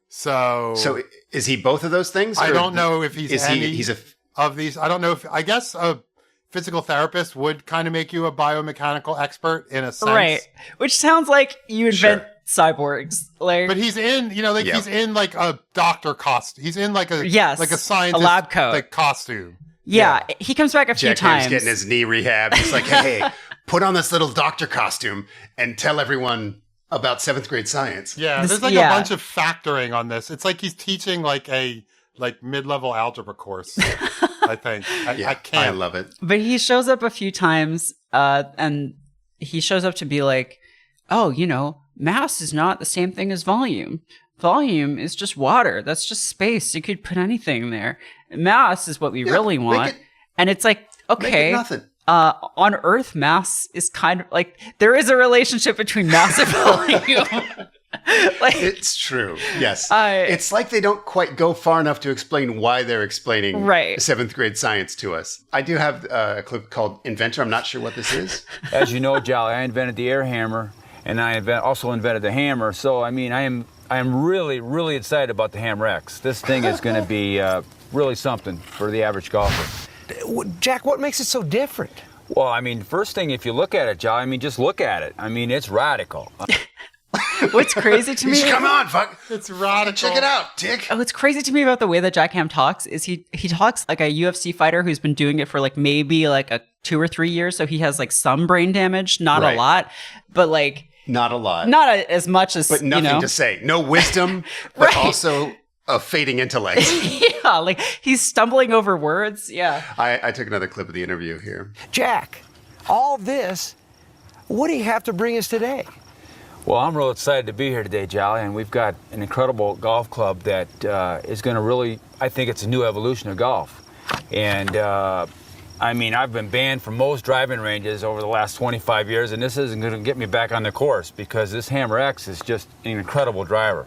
So is he both of those things? I don't know if he's he's a of these. I don't know if, I guess a physical therapist would kind of make you a biomechanical expert in a sense. Right. Which sounds like you invent cyborgs. Like, but he's in, he's in like a doctor costume. He's in like a scientist, a lab coat, like costume. Yeah. He comes back a few times. Jack getting his knee rehab. He's like, hey, put on this little doctor costume and tell everyone about 7th grade science. Yeah. There's like a bunch of factoring on this. It's like he's teaching like a mid-level algebra course, I think. I can't. I love it. But he shows up a few times, and he shows up to be like, oh, mass is not the same thing as volume. Volume is just water. That's just space. You could put anything there. Mass is what we really want. And it's like, okay, nothing. On Earth, mass is kind of like, there is a relationship between mass and volume. Like, It's true. Yes. I- It's like they don't quite go far enough to explain why they're explaining Right. 7th grade science to us. I do have a clip called Inventor. I'm not sure what this is. As you know, Jolly, I invented the air hammer, and I also invented the hammer. So, I mean, I am really, really excited about the Hammer X. This thing is going to be really something for the average golfer. Jack, what makes it so different? Well, I mean, first thing, if you look at it, Jolly, I mean, just look at it. I mean, it's radical. what's crazy to me? Come on, fuck. It's radical. Check it out, Dick. What's crazy to me about the way that Jack Ham talks is he talks like a UFC fighter who's been doing it for like maybe like a 2 or 3 years. So he has like some brain damage, not Right. a lot, but like Not a lot. not as much as, but nothing you know. to say. No wisdom, but Right. also a fading intellect. Yeah, like he's stumbling over words. Yeah. I took another clip of the interview here. Jack, all this, what do you have to bring us today? Well, I'm real excited to be here today, Jolly, and we've got an incredible golf club that is going to really, I think it's a new evolution of golf. And, I mean, I've been banned from most driving ranges over the last 25 years, and this isn't going to get me back on the course because this Hammer X is just an incredible driver.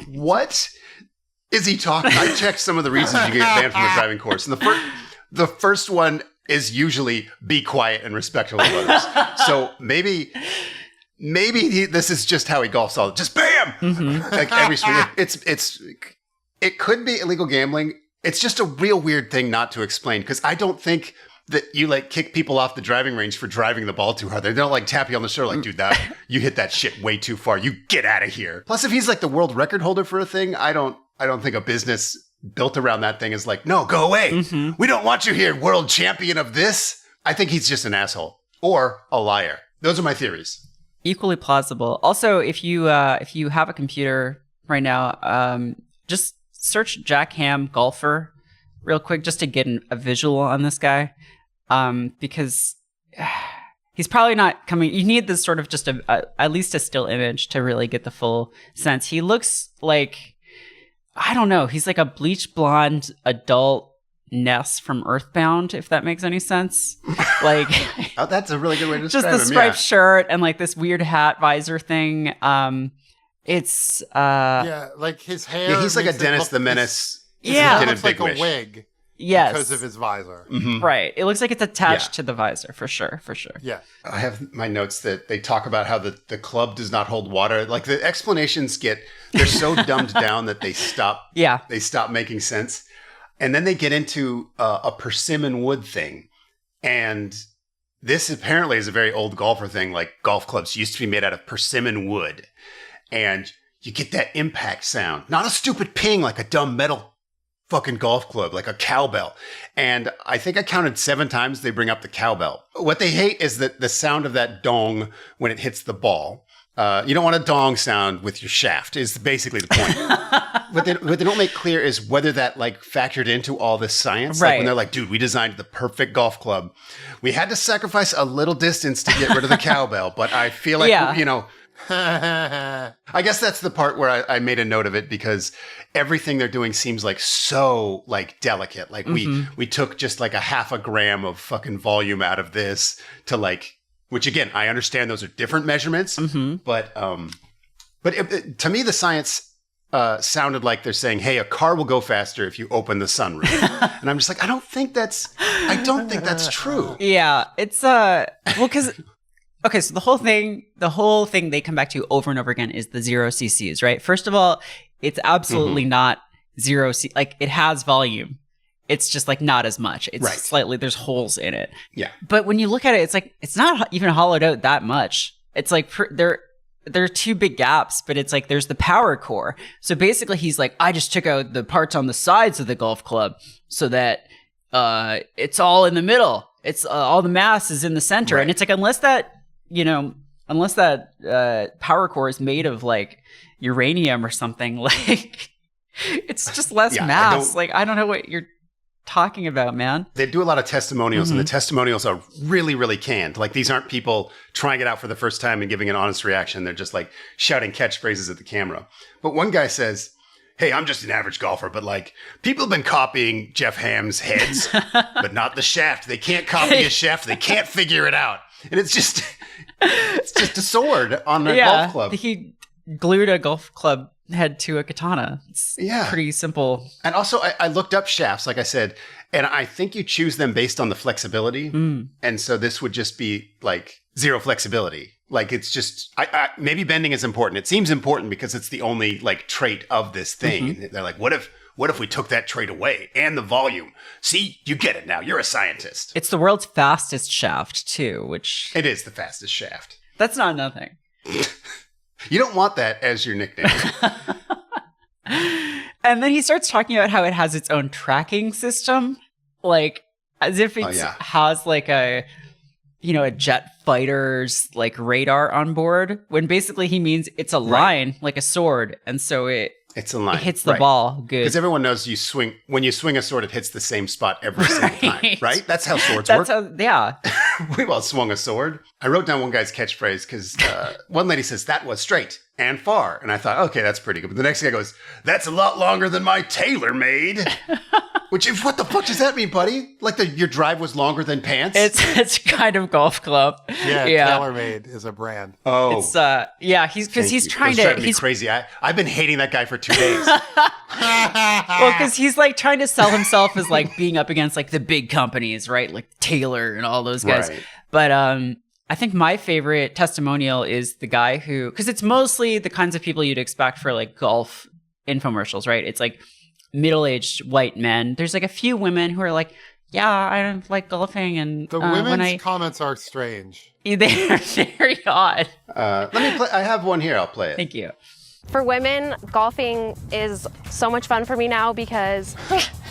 What is he talking? I checked some of the reasons you get banned from the driving course, and the first one is usually be quiet and respectful of others. So maybe this is just how he golfs all. Just bam, like every swing. It could be illegal gambling. It's just a real weird thing not to explain because I don't think that you like kick people off the driving range for driving the ball too hard. They don't like tap you on the shoulder like, dude, that you hit that shit way too far. You get out of here. Plus, if he's like the world record holder for a thing, I don't think a business built around that thing is like, no, go away. We don't want you here, world champion of this. I think he's just an asshole or a liar. Those are my theories. Equally plausible. Also, if you have a computer right now, just search Jack Ham golfer real quick just to get a visual on this guy, because he's probably not coming. You need this sort of just at least a still image to really get the full sense. He looks like, I don't know, he's like a bleach blonde adult Ness from Earthbound, if that makes any sense. Like, Oh, that's a really good way to just describe the him. striped shirt and like this weird hat visor thing. It's Yeah, like his hair. Yeah, he's like a makes it Dennis look- the Menace. Yeah. It Did a looks like big a wish. wig yes, because of his visor. right. It looks like it's attached Yeah. to the visor for sure. Yeah. I have my notes that they talk about how the club does not hold water. Like the explanations they're so dumbed down that they stop making sense. And then they get into a persimmon wood thing. And this apparently is a very old golfer thing. Like golf clubs used to be made out of persimmon wood. And you get that impact sound. Not a stupid ping like a dumb metal fucking golf club, like a cowbell. And I think I counted 7 times they bring up the cowbell. What they hate is that the sound of that dong when it hits the ball. You don't want a dong sound with your shaft is basically the point. What they don't make clear is whether that like factored into all this science. Like Right. when they're like, dude, we designed the perfect golf club. We had to sacrifice a little distance to get rid of the cowbell, but I feel like, Yeah. you know, I guess that's the part where I made a note of it because everything they're doing seems like so like delicate. Like we took just like a half a gram of fucking volume out of this to like, which again, I understand those are different measurements, but to me, the science sounded like they're saying, hey, a car will go faster if you open the sunroof. And I'm just like, I don't think that's true. Yeah, it's well, because okay, so the whole thing they come back to over and over again is the 0 cc's, right? First of all, it's absolutely not 0 c. Like it has volume. It's just like not as much. It's Right. slightly, there's holes in it. Yeah. But when you look at it, it's like it's not even hollowed out that much. It's like there are 2 big gaps, but it's like there's the power core. So basically, he's like, I just took out the parts on the sides of the golf club so that it's all in the middle. It's all the mass is in the center, Right. and it's like unless that power core is made of like uranium or something, like it's just less Yeah, mass. I don't know what you're talking about, man. They do a lot of testimonials, and the testimonials are really, really canned. Like these aren't people trying it out for the first time and giving an honest reaction. They're just like shouting catchphrases at the camera. But one guy says, hey, I'm just an average golfer, but like people have been copying Jeff Ham's heads, but not the shaft. They can't copy his shaft. They can't figure it out. And it's just, It's just a sword on a golf club. He glued a golf club head to a katana. It's pretty simple. And also, I looked up shafts, like I said, and I think you choose them based on the flexibility. And so this would just be like 0 flexibility. Like it's just, maybe bending is important. It seems important because it's the only like trait of this thing. They're like, what if we took that trait away and the volume? See, you get it now. You're a scientist. It's the world's fastest shaft too, which it is the fastest shaft. That's not nothing. You don't want that as your nickname. And then he starts talking about how it has its own tracking system, like as if it has like a jet fighter's like radar on board, when basically he means it's a line like a sword, and so it's a line. It hits the ball good. Because everyone knows when you swing a sword, it hits the same spot every single time, right? That's how swords work. We've all swung a sword. I wrote down one guy's catchphrase because one lady says, "That was straight and far." And I thought, okay, that's pretty good. But the next guy goes, "That's a lot longer than my tailor-made." Which, what the fuck does that mean, buddy? Like your drive was longer than pants? It's kind of golf club. Yeah. TaylorMade is a brand. Oh, it's he's trying to. He's crazy. I've been hating that guy for 2 days. Well, because he's like trying to sell himself as like being up against like the big companies, right? Like Taylor and all those guys. Right. But I think my favorite testimonial is the guy who, because it's mostly the kinds of people you'd expect for like golf infomercials, right? It's like middle-aged white men. There's like a few women who are like, yeah, I like golfing, and the women's comments are strange. They're very odd. Let me play. I have one here. I'll play it. Thank you. For women, golfing is so much fun for me now because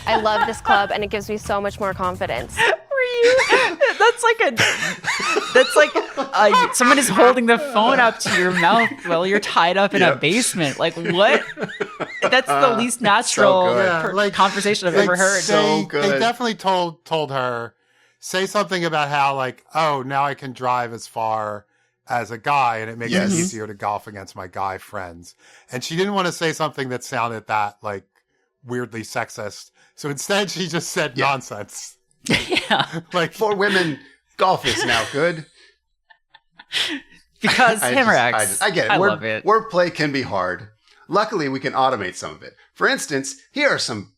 I love this club and it gives me so much more confidence. That's like someone is holding the phone up to your mouth while you're tied up in a basement. Like what? That's the least natural conversation I've ever heard. So good. They definitely told her, say something about how like, oh, now I can drive as far as a guy and it makes it easier to golf against my guy friends. And she didn't want to say something that sounded that like weirdly sexist. So instead she just said nonsense. Yeah. Like, for women, golf is now good. Because Hammerax. I get it. I love it. Wordplay can be hard. Luckily, we can automate some of it. For instance, here are some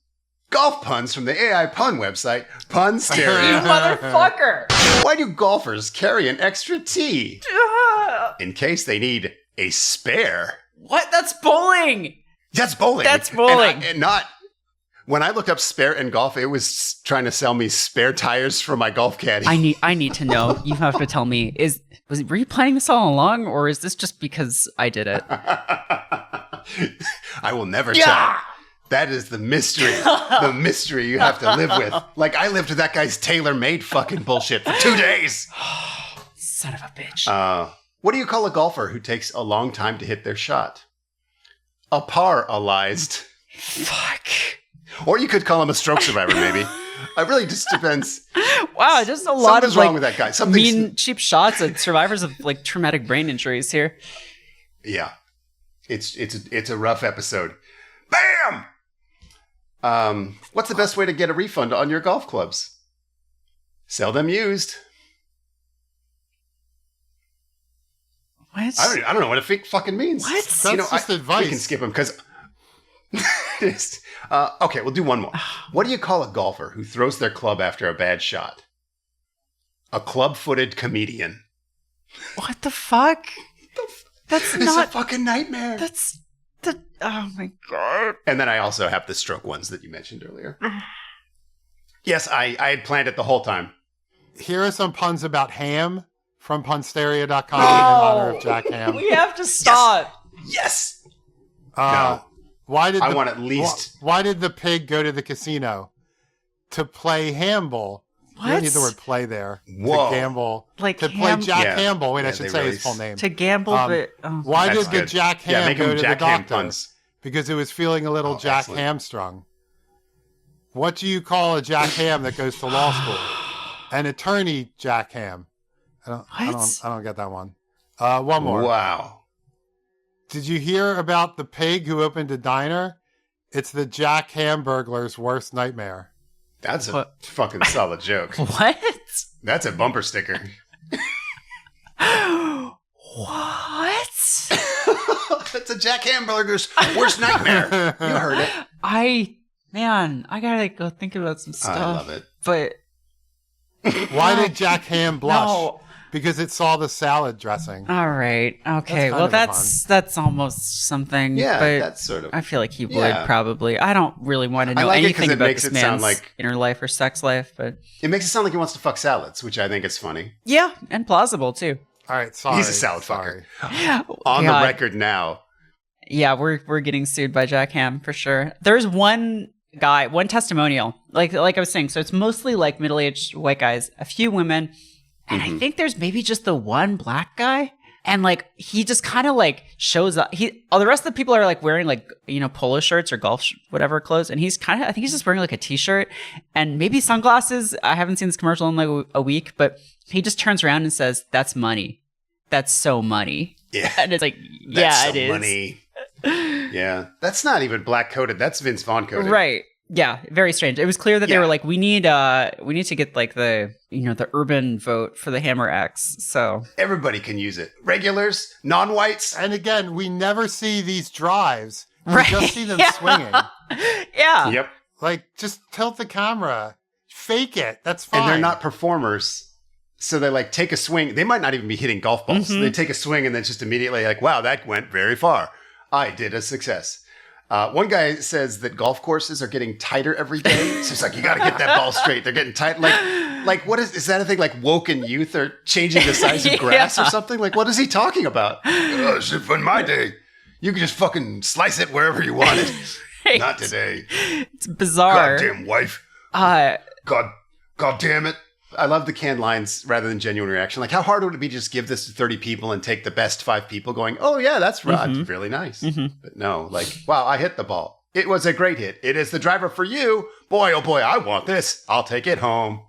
golf puns from the AI pun website, Pun Stereo. You motherfucker! Why do golfers carry an extra tee? In case they need a spare. What? That's bowling! That's bowling. That's bowling. And not... When I looked up spare in golf, it was trying to sell me spare tires for my golf caddy. I need to know. You have to tell me. Were you planning this all along, or is this just because I did it? I will never tell. That is the mystery. The mystery you have to live with. Like, I lived with that guy's tailor-made fucking bullshit for 2 days. Son of a bitch. What do you call a golfer who takes a long time to hit their shot? A paralyzed. Fuck. Or you could call him a stroke survivor, maybe. It really just depends. Wow, just a lot of wrong with that guy. mean, cheap shots at survivors of like traumatic brain injuries here. Yeah, it's a rough episode. Bam! What's the best way to get a refund on your golf clubs? Sell them used. What? I don't know what it fucking means. What? That's just advice. We can skip them because. Okay, we'll do one more. What do you call a golfer who throws their club after a bad shot? A club-footed comedian. What the fuck? That's it's not a fucking nightmare. Oh my god. And then I also have the stroke ones that you mentioned earlier. Yes, I had planned it the whole time. Here are some puns about ham from punstereo.com in honor of Jack Ham. We have to stop. Yes. No. Why did Why did the pig go to the casino? To play Hamble. What? You don't need the word play there. Whoa. To gamble. Like to play Jack Hamble. Wait, I should say his full name. To gamble, but... why did the Jack Ham go to Jack the Ham doctor? puns. Because it was feeling a little Jack Hamstrung. What do you call a Jack Ham that goes to law school? An attorney Jack Ham. I don't get that one. One more. Wow. Did you hear about the pig who opened a diner? It's the Jack Hamburglar's worst nightmare. That's a fucking solid joke. What? That's a bumper sticker. What? It's a Jack Hamburger's worst nightmare. You heard it. I gotta go think about some stuff. I love it. But Why did Jack Ham blush? No. Because it saw the salad dressing. All right. Okay. That's almost something. Yeah, but that's sort of. I feel like he would probably. I don't really want to know like it 'cause anything it about makes this it sound man's like- inner life or sex life, but It makes it sound like he wants to fuck salads, which I think is funny. yeah, and plausible too. All right, sorry. He's a salad sorry. On God. the record now. Yeah, we're getting sued by Jack Ham for sure. There's one guy, one testimonial, like I was saying. So it's mostly like middle-aged white guys, a few women, and I think there's maybe just the one black guy. And like he just kind of like shows up. The rest of the people are like wearing like polo shirts or golf whatever clothes, and I think he's just wearing like a t-shirt and maybe sunglasses. I haven't seen this commercial in like a week, but he just turns around and says, "That's money. That's so money." Yeah, and it's like, That's yeah, so it is. money. Yeah, that's not even black coded. That's Vince Vaughn coded. Right. Yeah, very strange. It was clear that they were like, we need to get like the the urban vote for the Hammer X. So everybody can use it. Regulars, non-whites, and again, we never see these drives. Right. We just see them swinging. Yeah. Yep. Like, just tilt the camera, fake it. That's fine. And they're not performers, so they like take a swing. They might not even be hitting golf balls. They take a swing and then just immediately like, wow, that went very far. I did a success. One guy says that golf courses are getting tighter every day. So it's like, you got to get that ball straight. They're getting tight. Like what is that a thing like woken youth or changing the size of grass or something? Like, what is he talking about? In my day, you could just fucking slice it wherever you wanted. Right. Not today. It's bizarre. Goddamn wife. God damn it. I love the canned lines rather than genuine reaction. Like, how hard would it be to just give this to 30 people and take the best 5 people going, oh, yeah, that's right. Really nice. But no, like, wow, I hit the ball. It was a great hit. It is the driver for you. Boy, oh boy, I want this. I'll take it home.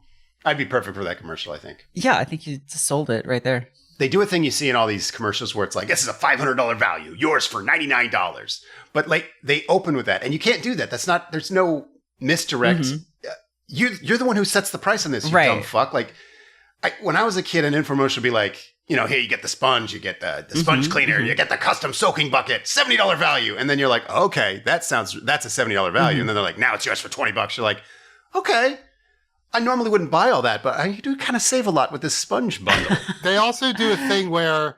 I'd be perfect for that commercial, I think. Yeah, I think you just sold it right there. They do a thing you see in all these commercials where it's like, this is a $500 value, yours for $99. But like, they open with that. And you can't do that. There's no misdirect. You're the one who sets the price on this, you dumb fuck. Like, when I was a kid, an infomercial would be like, hey, you get the sponge, you get the sponge cleaner, you get the custom soaking bucket, $70 value. And then you're like, okay, that's a $70 value. And then they're like, now it's yours for $20. You're like, okay, I normally wouldn't buy all that, but I do kind of save a lot with this sponge bundle. They also do a thing where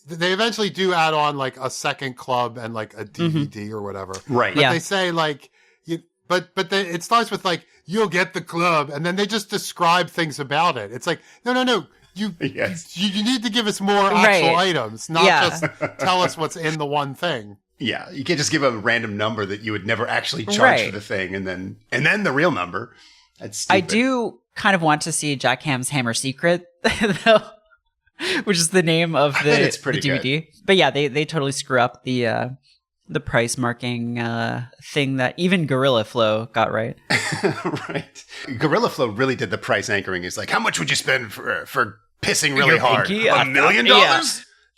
they eventually do add on like a second club and like a DVD or whatever. Right. But they say like, it starts with like, you'll get the club, and then they just describe things about it. It's like, no. You need to give us more actual items, not just tell us what's in the one thing. Yeah, you can't just give a random number that you would never actually charge for the thing, and then the real number. That's stupid. I do kind of want to see Jack Ham's Hammer Secret, though, which is the name of the DVD. Good. But yeah, they totally screw up the price marking thing that even Gorilla Flow got right. Right. Gorilla Flow really did the price anchoring. It's like, how much would you spend for pissing really hard? $1 million? Yeah.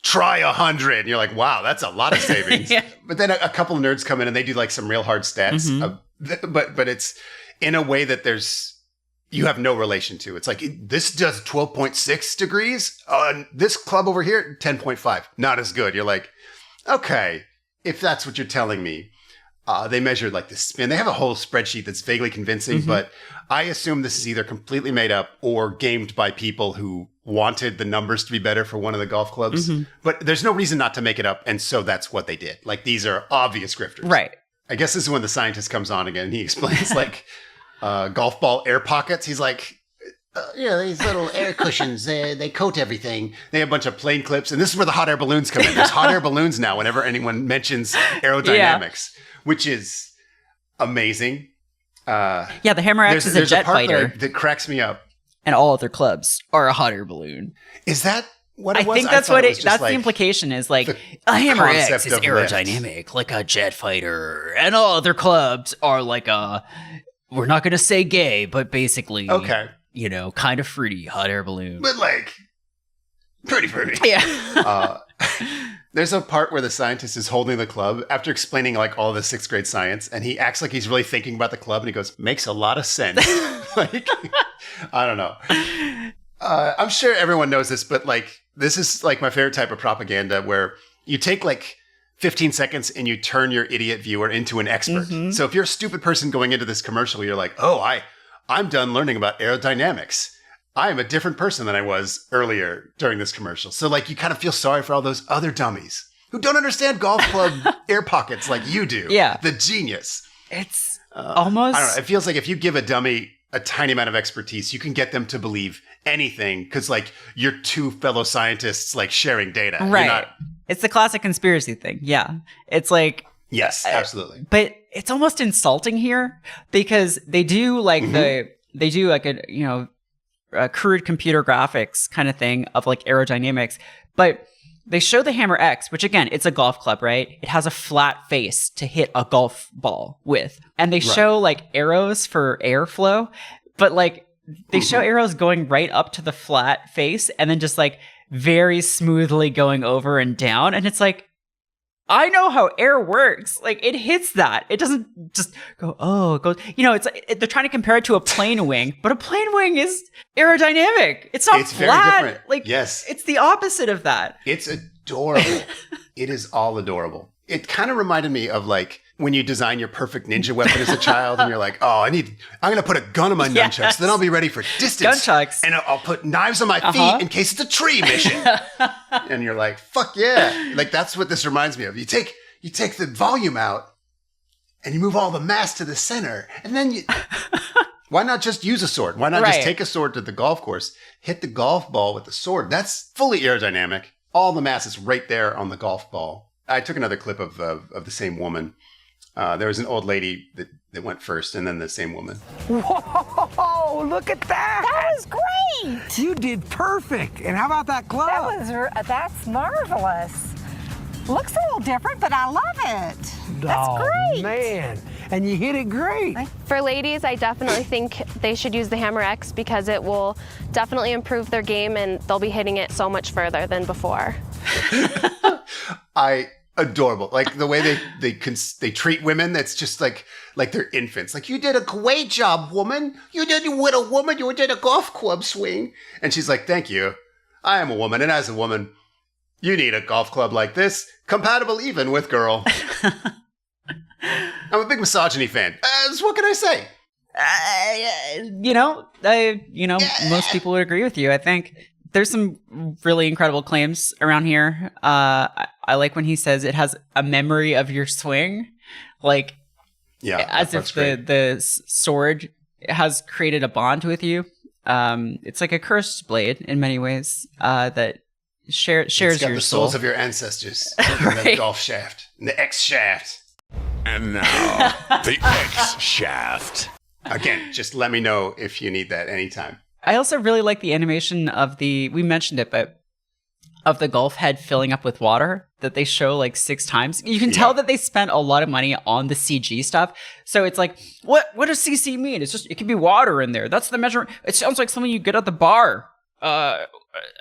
Try 100. And you're like, wow, that's a lot of savings. But then a couple of nerds come in and they do like some real hard stats. But it's in a way that you have no relation to. It's like, this does 12.6 degrees. This club over here, 10.5. Not as good. You're like, okay. If that's what you're telling me, they measured like the spin. They have a whole spreadsheet that's vaguely convincing, but I assume this is either completely made up or gamed by people who wanted the numbers to be better for one of the golf clubs. But there's no reason not to make it up, and so that's what they did. Like, these are obvious grifters. Right. I guess this is when the scientist comes on again. He explains like golf ball air pockets. He's like, these little air cushions, they coat everything. They have a bunch of plane clips. And this is where the hot air balloons come in. There's hot air balloons now whenever anyone mentions aerodynamics, which is amazing. The Hammer X is a jet fighter. That cracks me up. And all other clubs are a hot air balloon. Is that what it was? I think that's that's the implication is like, a Hammer X is aerodynamic, like a jet fighter. And all other clubs are like we're not going to say gay, but basically... Okay. Kind of fruity hot air balloon. But like, pretty fruity. Yeah. There's a part where the scientist is holding the club after explaining like all the 6th grade science, and he acts like he's really thinking about the club, and he goes, makes a lot of sense. Like, I don't know. I'm sure everyone knows this, but like this is like my favorite type of propaganda where you take like 15 seconds and you turn your idiot viewer into an expert. So if you're a stupid person going into this commercial, you're like, oh, I'm done learning about aerodynamics. I am a different person than I was earlier during this commercial. So like you kind of feel sorry for all those other dummies who don't understand golf club air pockets like you do. Yeah. The genius. It's almost... I don't know. It feels like if you give a dummy a tiny amount of expertise, you can get them to believe anything because like you're two fellow scientists like sharing data. Right. It's the classic conspiracy thing. Yeah. It's like... Yes, absolutely. But it's almost insulting here because they do like they do like a crude computer graphics kind of thing of like aerodynamics, but they show the Hammer X, which again, it's a golf club, right? It has a flat face to hit a golf ball with. And they show like arrows for airflow, but like they show arrows going right up to the flat face and then just like very smoothly going over and down. And it's like, I know how air works. Like it hits that. It doesn't just go, oh, it goes, it's like, they're trying to compare it to a plane wing, but a plane wing is aerodynamic. It's not flat. Very different. Like, yes, it's the opposite of that. It's adorable. It is all adorable. It kind of reminded me of like when you design your perfect ninja weapon as a child and you're like, oh, I'm going to put a gun on my nunchucks. Then I'll be ready for distance. Nunchucks. And I'll put knives on my feet in case it's a tree mission. And you're like, fuck yeah. Like that's what this reminds me of. You take the volume out and you move all the mass to the center. And then why not just use a sword? Why not just take a sword to the golf course, hit the golf ball with the sword? That's fully aerodynamic. All the mass is right there on the golf ball. I took another clip of the same woman. There was an old lady that went first, and then the same woman. Whoa, look at that. That was great. You did perfect. And how about that club? That's marvelous. Looks a little different, but I love it. That's great. Man, and you hit it great. For ladies, I definitely think they should use the Hammer X because it will definitely improve their game and they'll be hitting it so much further than before. Adorable. Like the way they treat women, that's just like they're infants. Like, you did a great job, woman. You didn't win a woman. You did a golf club swing. And she's like, thank you. I am a woman. And as a woman, you need a golf club like this, compatible even with girl. I'm a big misogyny fan. So what can I say? Most people would agree with you. I think there's some really incredible claims around here. I like when he says it has a memory of your swing, like as if the sword has created a bond with you. It's like a cursed blade in many ways that shares it's got your the soul. souls of your ancestors in the golf shaft, in the X shaft. And now, the X shaft. Again, just let me know if you need that anytime. I also really like the animation of we mentioned it, but of the golf head filling up with water that they show like 6 times. You can tell that they spent a lot of money on the CG stuff. So it's like, what does CC mean? It can be water in there. That's the measurement. It sounds like something you get at the bar.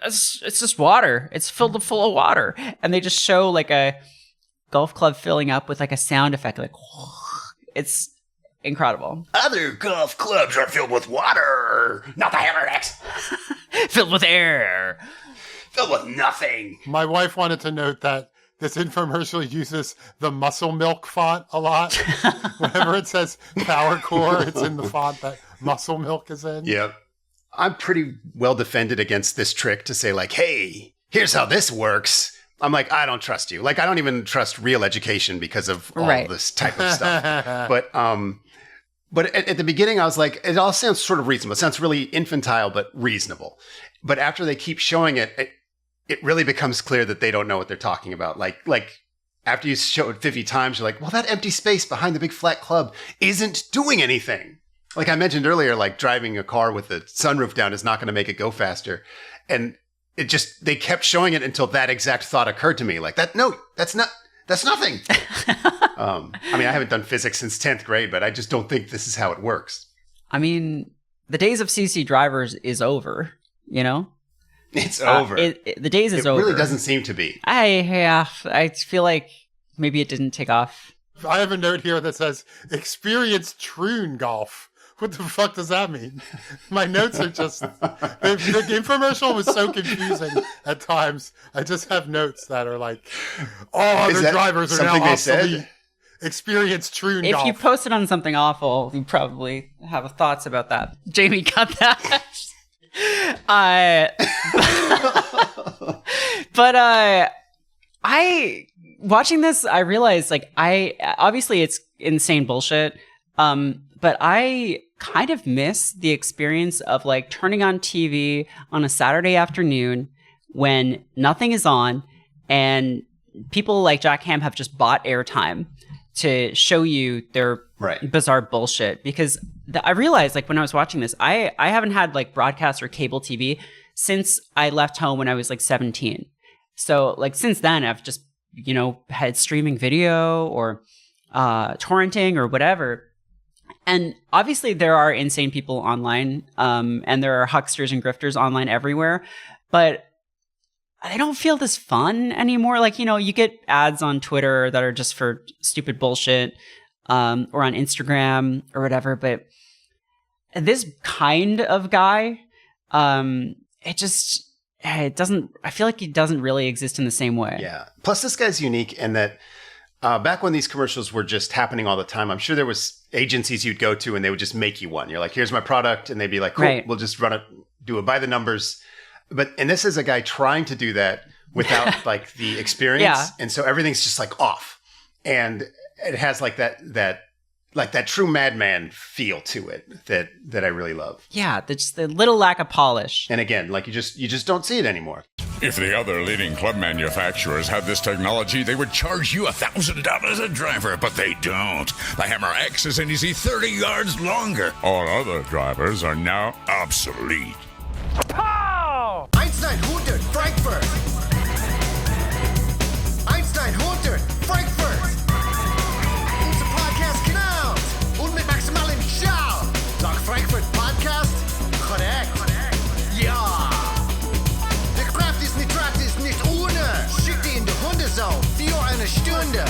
It's just water. It's filled full of water. And they just show like a golf club filling up with like a sound effect. Like, it's incredible. Other golf clubs are filled with water, not the Hammer X. Filled with air. Filled with nothing. My wife wanted to note that this infomercial uses the Muscle Milk font a lot. Whenever it says Power Core, it's in the font that Muscle Milk is in. Yep. I'm pretty well defended against this trick to say like, hey, here's how this works. I'm like, I don't trust you. Like, I don't even trust real education because of all this type of stuff. But at the beginning, I was like, it all sounds sort of reasonable. It sounds really infantile, but reasonable. But after they keep showing it, it really becomes clear that they don't know what they're talking about. Like after you show it 50 times, you're like, well, that empty space behind the big flat club isn't doing anything. Like I mentioned earlier, like driving a car with the sunroof down is not going to make it go faster. And they kept showing it until that exact thought occurred to me. Like that's nothing. I mean, I haven't done physics since 10th grade, but I just don't think this is how it works. I mean, the days of CC drivers is over, you know? It's over. The days is over. It really doesn't seem to be. I feel like maybe it didn't take off. I have a note here that says, experience Troon Golf. what the fuck does that mean? My notes are just, the infomercial was so confusing at times. I just have notes that are like, all other drivers are now obsolete. Experience true golf. If you posted on something awful, you probably have thoughts about that. Jamie, cut that. But I watching this, I realized like obviously it's insane bullshit. But I kind of miss the experience of like turning on TV on a Saturday afternoon when nothing is on and people like Jack Ham have just bought airtime to show you their bizarre bullshit. Because I realized like when I was watching this, I haven't had like broadcast or cable TV since I left home when I was like 17. So like since then I've just, had streaming video or torrenting or whatever. And obviously there are insane people online, and there are hucksters and grifters online everywhere, but I don't feel this fun anymore. Like, you get ads on Twitter that are just for stupid bullshit, or on Instagram or whatever, but this kind of guy, it doesn't, I feel like he doesn't really exist in the same way. Yeah. Plus this guy's unique in that, back when these commercials were just happening all the time, I'm sure there was agencies you'd go to and they would just make you one. You're like, here's my product. And they'd be like, cool, we'll just run it, do it by the numbers. And this is a guy trying to do that without like the experience. Yeah. And so everything's just like off. And it has like that true madman feel to it that I really love. Yeah. Just the little lack of polish. And again, like you just don't see it anymore. If the other leading club manufacturers had this technology, they would charge you $1,000 a driver, but they don't. The Hammer X is an easy 30 yards longer. All other drivers are now obsolete. Pow! 100 Frankfurt! 100 Frankfurt! Unser Podcast genau! Und mit maximalem Schau! Sag Frankfurt Podcast? Korrekt! Ja! Der Kraft ist nicht gratis, nicht ohne! Schick die in die Hundezone, 4 eine Stunde!